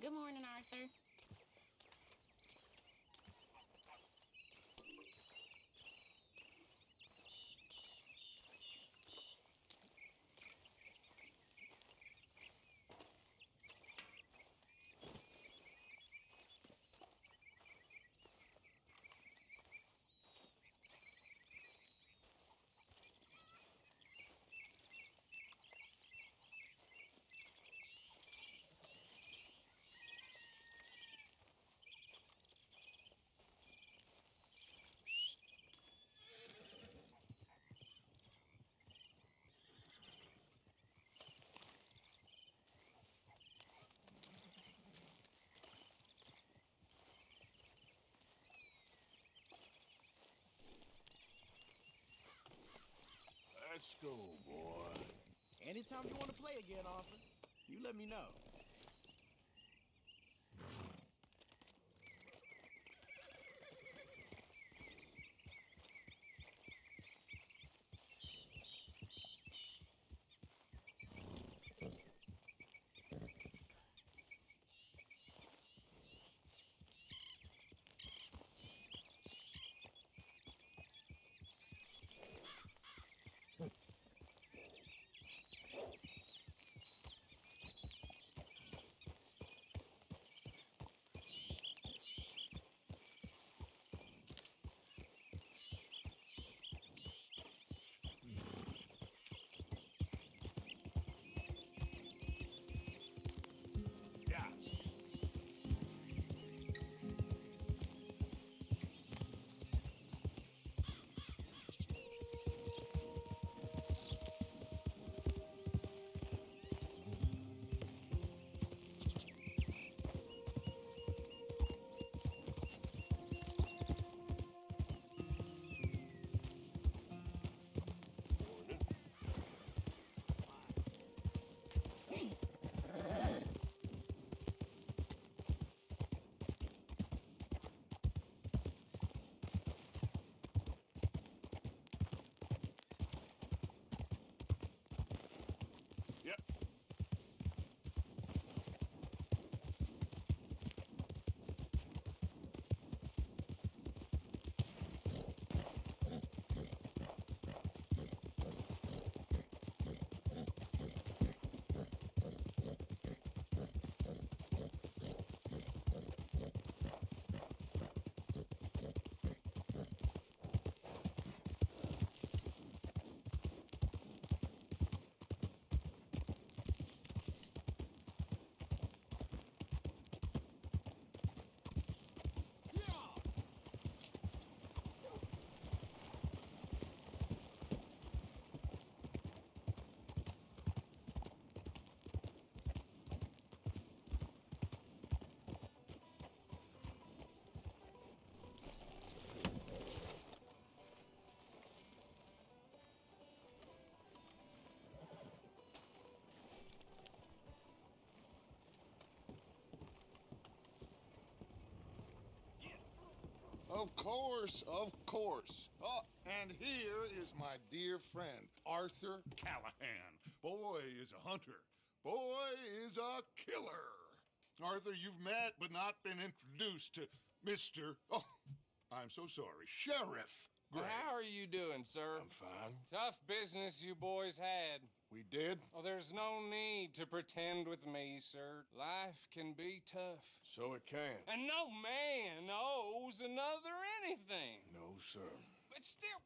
Good morning, Arthur. Let's go, boy. Anytime you want to play again, Arthur, you let me know. Yep. Of course, of course. Oh, and here is my dear friend, Arthur Callahan. Boy is a hunter. Boy is a killer. Arthur, you've met but not been introduced to Mr. Oh, I'm so sorry, Sheriff Gray. How are you doing, sir? I'm fine. Tough business you boys had. We did? Oh, there's no need to pretend with me, sir. Life can be tough. So it can. And no man owes another anything. No, sir. But still,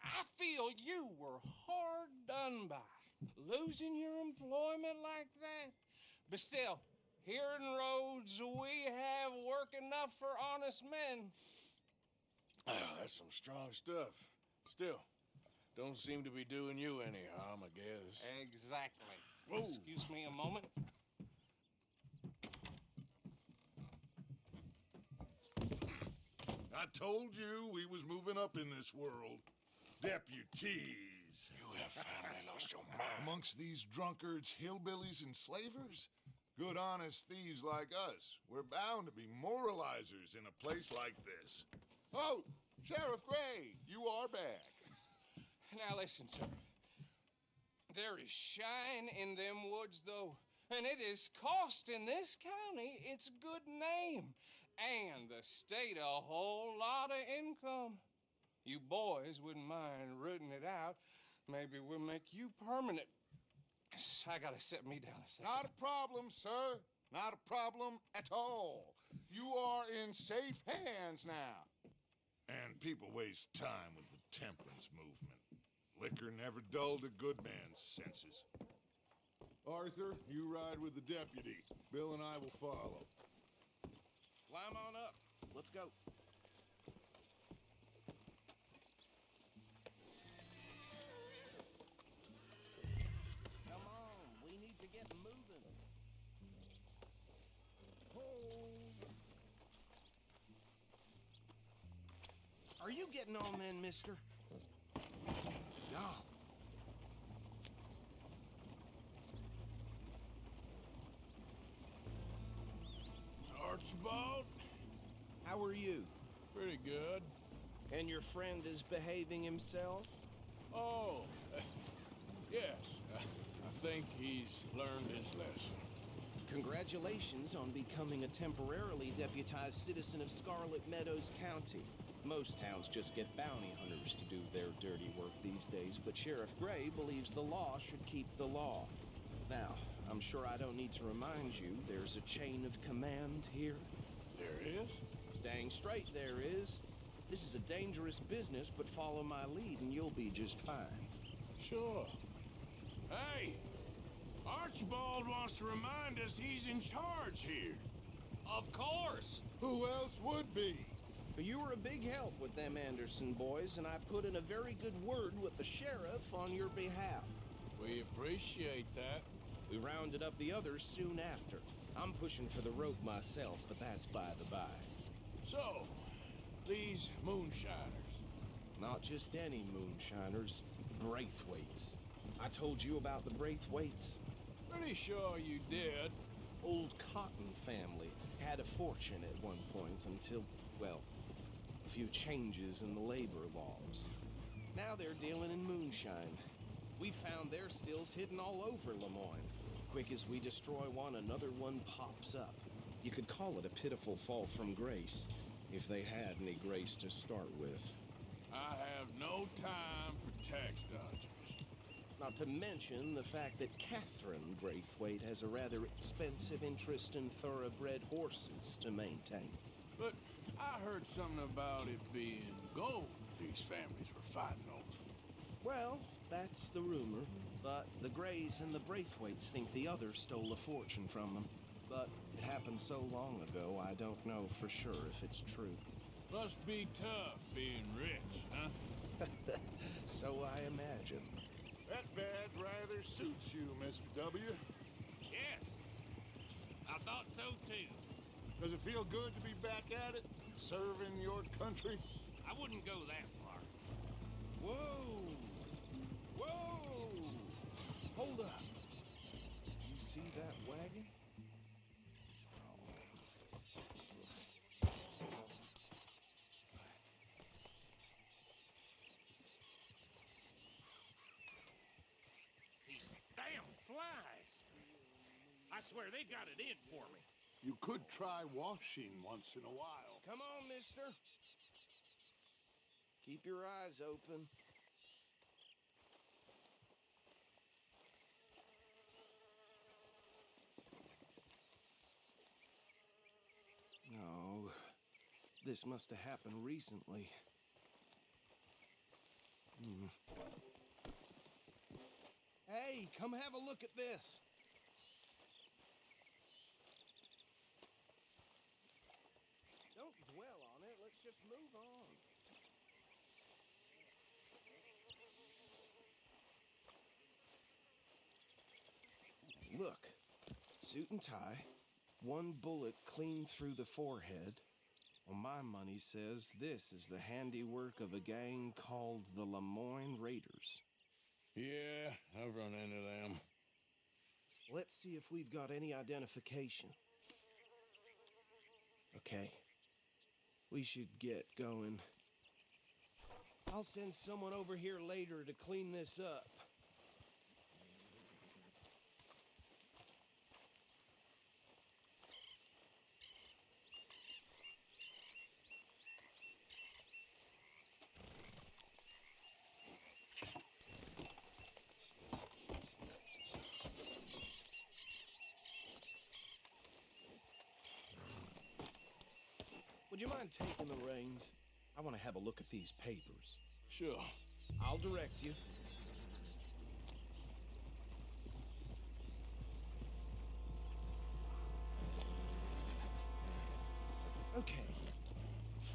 I feel you were hard done by. Losing your employment like that. But still, here in Rhodes, we have work enough for honest men. Ah, that's some strong stuff. Still, don't seem to be doing you any harm, I guess. Exactly. Whoa. Excuse me a moment. I told you we was moving up in this world. Deputies. You have finally lost your mind. Amongst these drunkards, hillbillies, and slavers? Good honest thieves like us. We're bound to be moralizers in a place like this. Oh, Sheriff Gray, you are back. Now listen, sir. There is shine in them woods, though. and it has cost in this county its good name and the state a whole lot of income. You boys wouldn't mind rooting it out. Maybe we'll make you permanent. I gotta sit me down a second. Not a problem, sir. Not a problem at all. You are in safe hands now. And people waste time with the temperance movement. Liquor never dulled a good man's senses. Arthur, you ride with the deputy. Bill and I will follow. Climb on up. Let's go. Come on, we need to get moving. Are you getting on then, mister? No. Archibald? How are you? Pretty good. And your friend is behaving himself? Oh, yes. I think he's learned his lesson. Congratulations on becoming a temporarily deputized citizen of Scarlett Medows County. Most towns just get bounty hunters to do their dirty work these days, but Sheriff Gray believes the law should keep the law. Now, I'm sure I don't need to remind you there's a chain of command here. There is? Dang straight there is. This is a dangerous business, but follow my lead and you'll be just fine. Sure. Hey! Archibald wants to remind us he's in charge here. Of course. Who else would be? You were a big help with them Anderson boys, and I put in a very good word with the sheriff on your behalf. We appreciate that. We rounded up the others soon after. I'm pushing for the rope myself, but that's by the by. So, these moonshiners. Not just any moonshiners, Braithwaites. I told you about the Braithwaites. Pretty sure you did. Old Cotton family had a fortune at one point until, well, a few changes in the labor laws. Now they're dealing in moonshine. We found their stills hidden all over Lemoyne. Quick as we destroy one, another one pops up. You could call it a pitiful fall from grace, if they had any grace to start with. I have no time for tax dodgers. Not to mention the fact that Catherine Braithwaite has a rather expensive interest in thoroughbred horses to maintain. But I heard something about it being gold these families were fighting over. Well, that's the rumor, but the Grays and the Braithwaites think the others stole a fortune from them. But it happened so long ago, I don't know for sure if it's true. Must be tough being rich, huh? So I imagine. That badge rather suits you, Mr. W. Yes, I thought so too. Does it feel good to be back at it, serving your country? I wouldn't go that far. Whoa! Whoa! Hold up. You see that wagon? These damn flies. I swear they got it in for me. You could try washing once in a while. Come on, mister. Keep your eyes open. No, this must have happened recently. Hey, come have a look at this. Don't dwell on it. Let's just move on. Look, suit and tie, one bullet clean through the forehead. Well, my money says this is the handiwork of a gang called the Lemoyne Raiders. Yeah, I've run into them. Let's see if we've got any identification. Okay. We should get going. I'll send someone over here later to clean this up. would you mind taking the reins? I want to have a look at these papers. Sure. I'll direct you. Okay.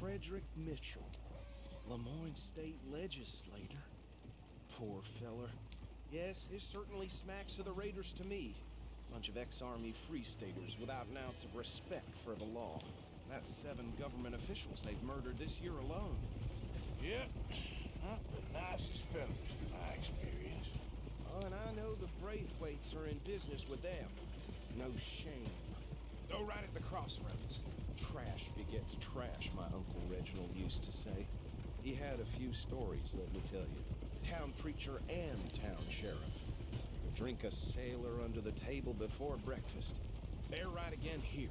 Frederick Mitchell, Lemoyne State Legislator. Poor feller. Yes, this certainly smacks of the Raiders to me. Bunch of ex-Army Free Staters without an ounce of respect for the law. That's 7 government officials they've murdered this year alone. Yep. Not the nicest fellas in my experience. Oh, and I know the Braithwaites are in business with them. No shame. Go right at the crossroads. Trash begets trash, my Uncle Reginald used to say. He had a few stories, let me tell you. Town preacher and town sheriff. Drink a sailor under the table before breakfast. They're right again here.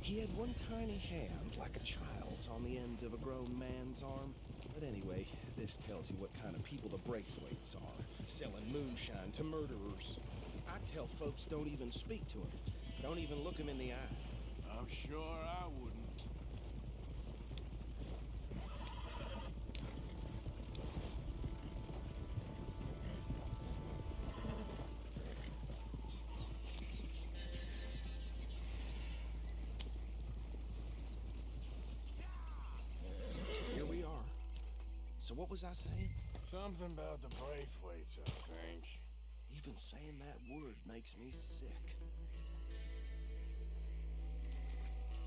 He had one tiny hand, like a child's, on the end of a grown man's arm. But anyway, this tells you what kind of people the Braithwaites are. Selling moonshine to murderers. I tell folks don't even speak to him. Don't even look him in the eye. I'm sure I wouldn't. Here we are. So what was I saying? Something about the Braithwaites, I think. Even saying that word makes me sick.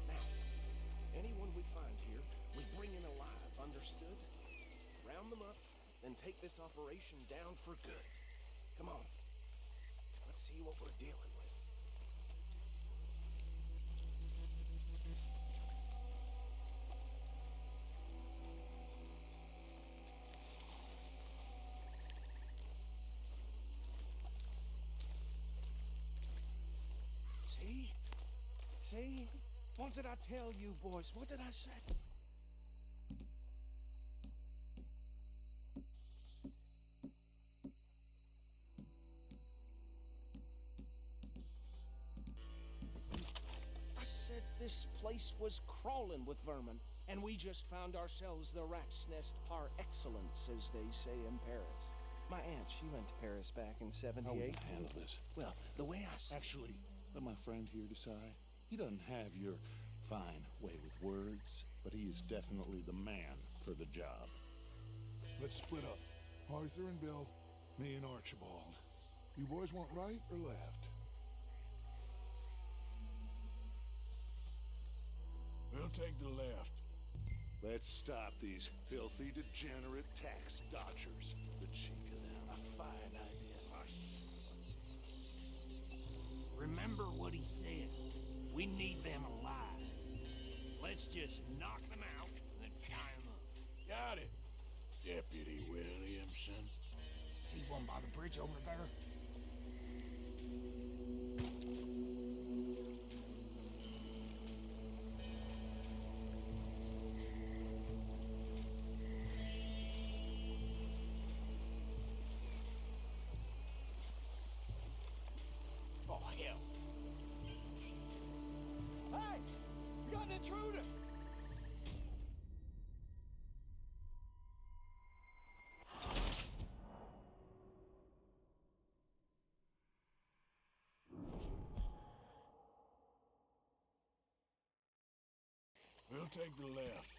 Now, anyone we find here, we bring in alive, understood? Round them up, then take this operation down for good. Come on. Let's see what we're dealing with. See? What did I tell you, boys? What did I say? I said this place was crawling with vermin, and we just found ourselves the rat's nest par excellence, as they say in Paris. My aunt, she went to Paris back in '78. How will you handle this? Well, the way I see Actually, let my friend here decide. He doesn't have your fine way with words, but he is definitely the man for the job. Let's split up. Arthur and Bill, me and Archibald. You boys want right or left? We'll take the left. Let's stop these filthy, degenerate tax dodgers. The cheek of them. A fine idea. Remember what he said. We need them alive. Let's just knock them out and then tie them up. Got it, Deputy Williamson. See one by the bridge over there? Oh, hell. Hey! You got an intruder! We'll take the left.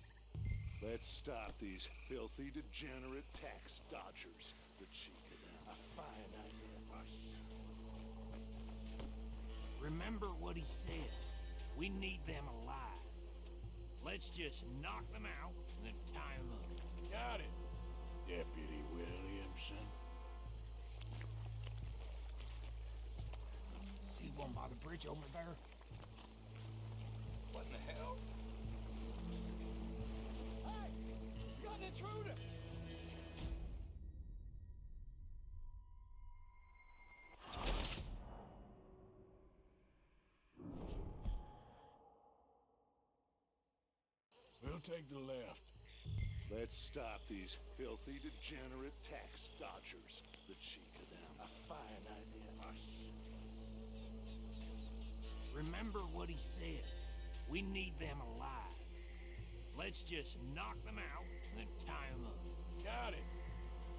Let's stop these filthy, degenerate tax dodgers. The cheek of them. A fine idea. Remember what he said. We need them alive. Let's just knock them out and then tie them up. Got it, Deputy Williamson. See one by the bridge over there? What in the hell? Hey! You got an intruder! We'll take the left. Let's stop these filthy, degenerate tax dodgers. The cheek of them. A fine idea. Remember what he said. We need them alive. Let's just knock them out and then tie them up. Got it,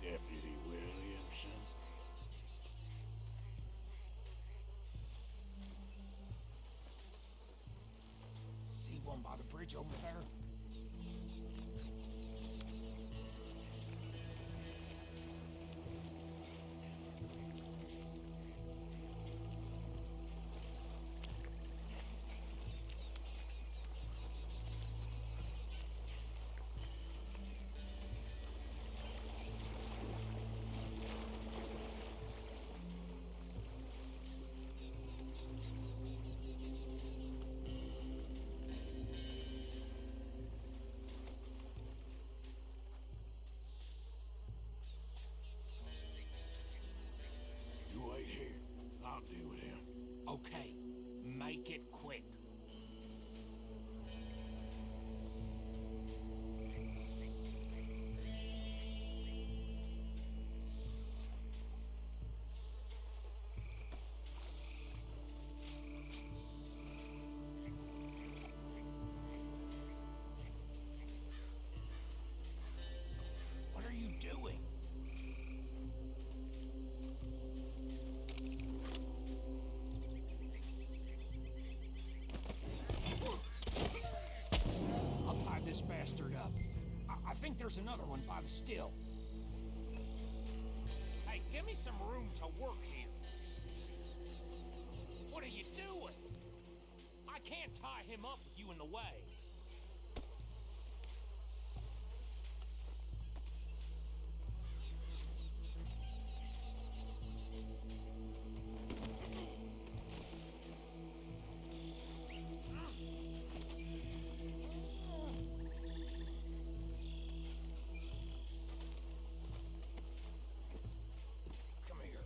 Deputy Williamson. See one by the bridge over there? You wait here. I'll deal with him. Okay, make it quick. What are you doing? I'll tie this bastard up. I think there's another one by the still. Hey, give me some room to work here. What are you doing? I can't tie him up with you in the way. Come here.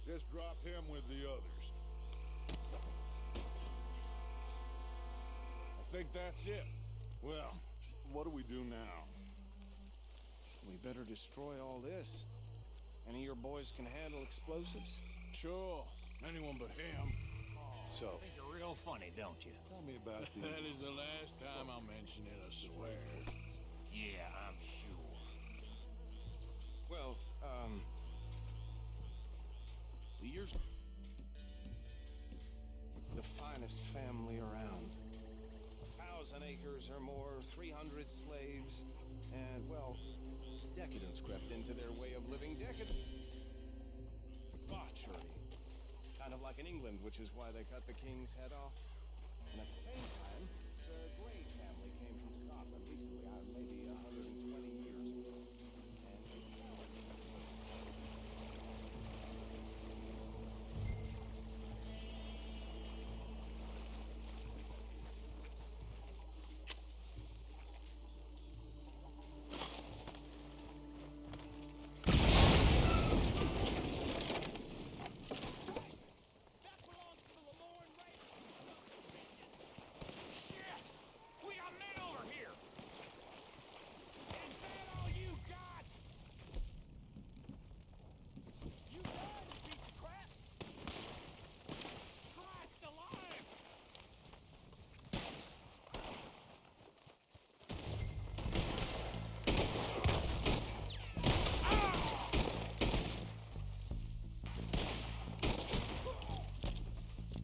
Just drop him with the others. I think that's it. Well, what do we do now? We better destroy all this. Any of your boys can handle explosives? Sure. Anyone but him. So, I think you're real funny, don't you? Tell me about the... That is the last time I'll mention it, I swear. Yeah, I'm sure. well, the years... The finest family around. 1,000 acres or more, 300 slaves, and, well, decadence crept into their way of living. Debauchery. Kind of like in England, which is why they cut the king's head off. And at the same time, the Grey family came from Scotland recently, maybe 120 years ago. And they Shit! We got men over here! Is that all you got? You done, you piece of crap? Christ alive!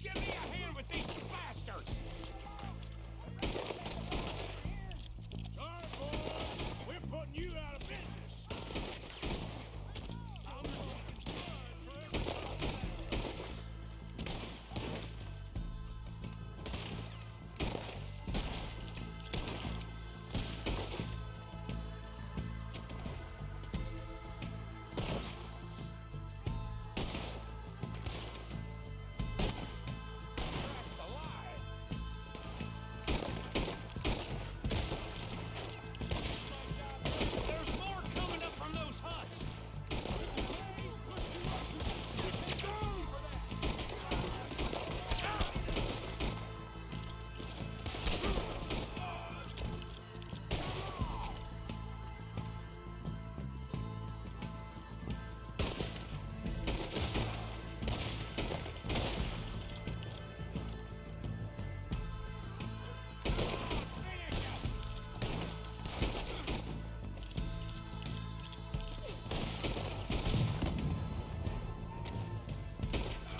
Give me a hand with these bastards! Sorry, boys. We're putting you out of business. I'm drawing blood for everybody. Christ alive! There's more coming up from those huts!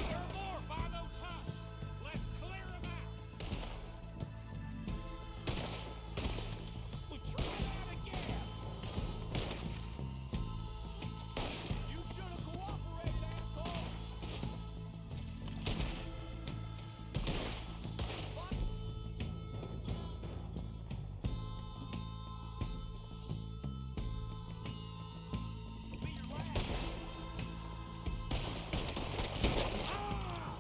There are more by those huts! Let's clear them out! Well, try that again! You should have cooperated, asshole! What? Be your last! Ah!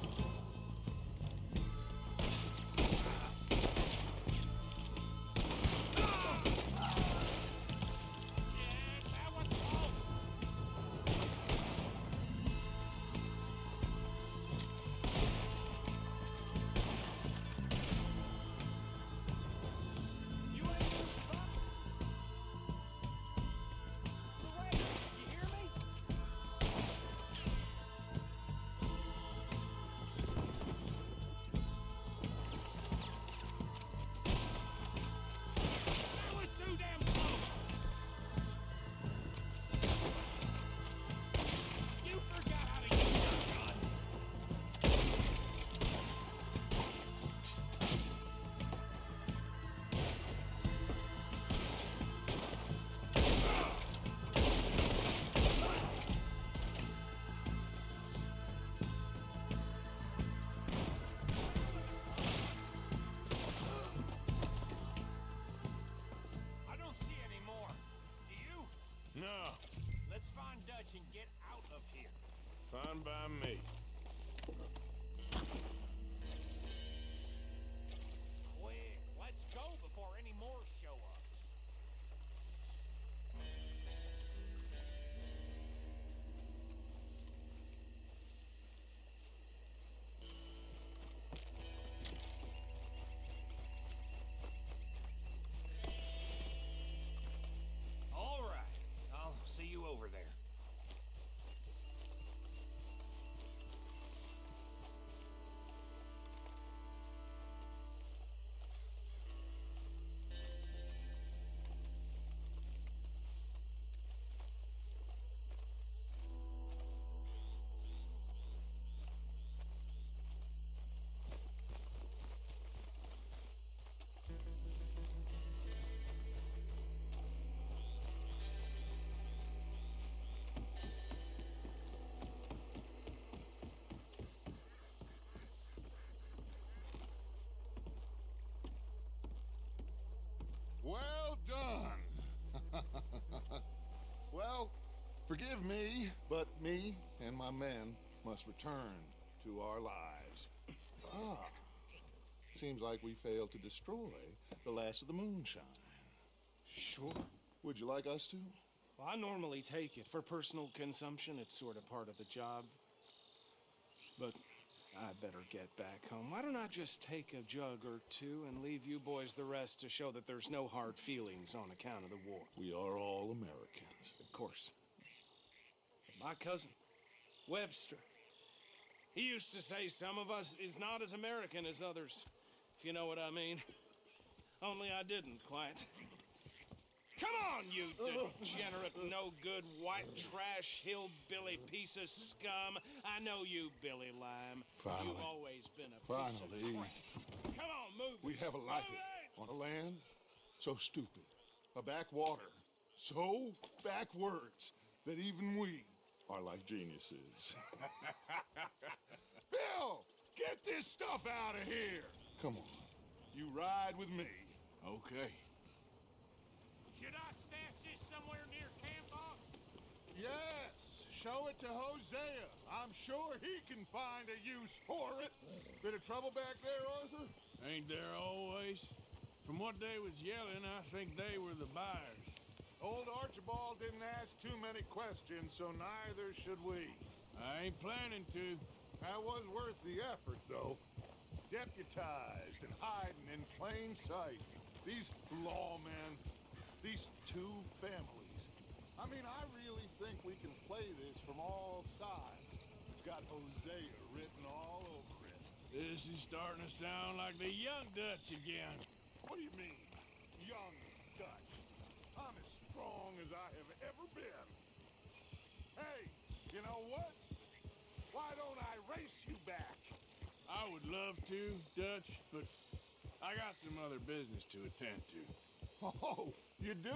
Yes, that was close! You ain't losing, Buck. The Raiders, you hear me? That was too damn close! You forgot how to use your gun! I don't see any more. Do you? No, Let's find Dutch and get out of here. fine by me. Quick, let's go before any more show up. All right, I'll see you over there. Forgive me, but me and my men must return to our lives. Ah, seems like we failed to destroy the last of the moonshine. Sure. Would you like us to? Well, I normally take it. For personal consumption, it's sort of part of the job. But I better get back home. Why don't I just take a jug or two and leave you boys the rest to show that there's no hard feelings on account of the war? We are all Americans. Of course. My cousin, Webster, he used to say some of us is not as American as others, if you know what I mean. Only I didn't quite. Come on, you degenerate, no-good, white trash, hillbilly piece of scum. I know you, Billy Lime. Finally. You've always been a piece of crap. Come on, move it. We have a life on a land so stupid, a backwater so backwards that even we are like geniuses. Bill, get this stuff out of here. Come on, you ride with me. Okay. Should I stash this somewhere near camp, boss? Yes, show it to Hosea. I'm sure he can find a use for it. Bit of trouble back there, Arthur? Ain't there always? From what they was yelling, I think they were the buyers. Old Archibald didn't ask too many questions, so neither should we. I ain't planning to. That was worth the effort, though. Deputized and hiding in plain sight. These lawmen, these two families. I mean, I really think we can play this from all sides. It's got Hosea written all over it. This is starting to sound like the Young Dutch again. What do you mean, young Dutch? I'm as strong as I have ever been. Hey, you know what? Why don't I race you back? I would love to, Dutch, but I got some other business to attend to. Oh, you do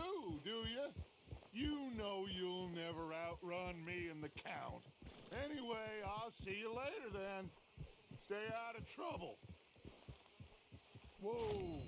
you? You know you'll never outrun me and the Count. Anyway, I'll see you later then. Stay out of trouble. Whoa.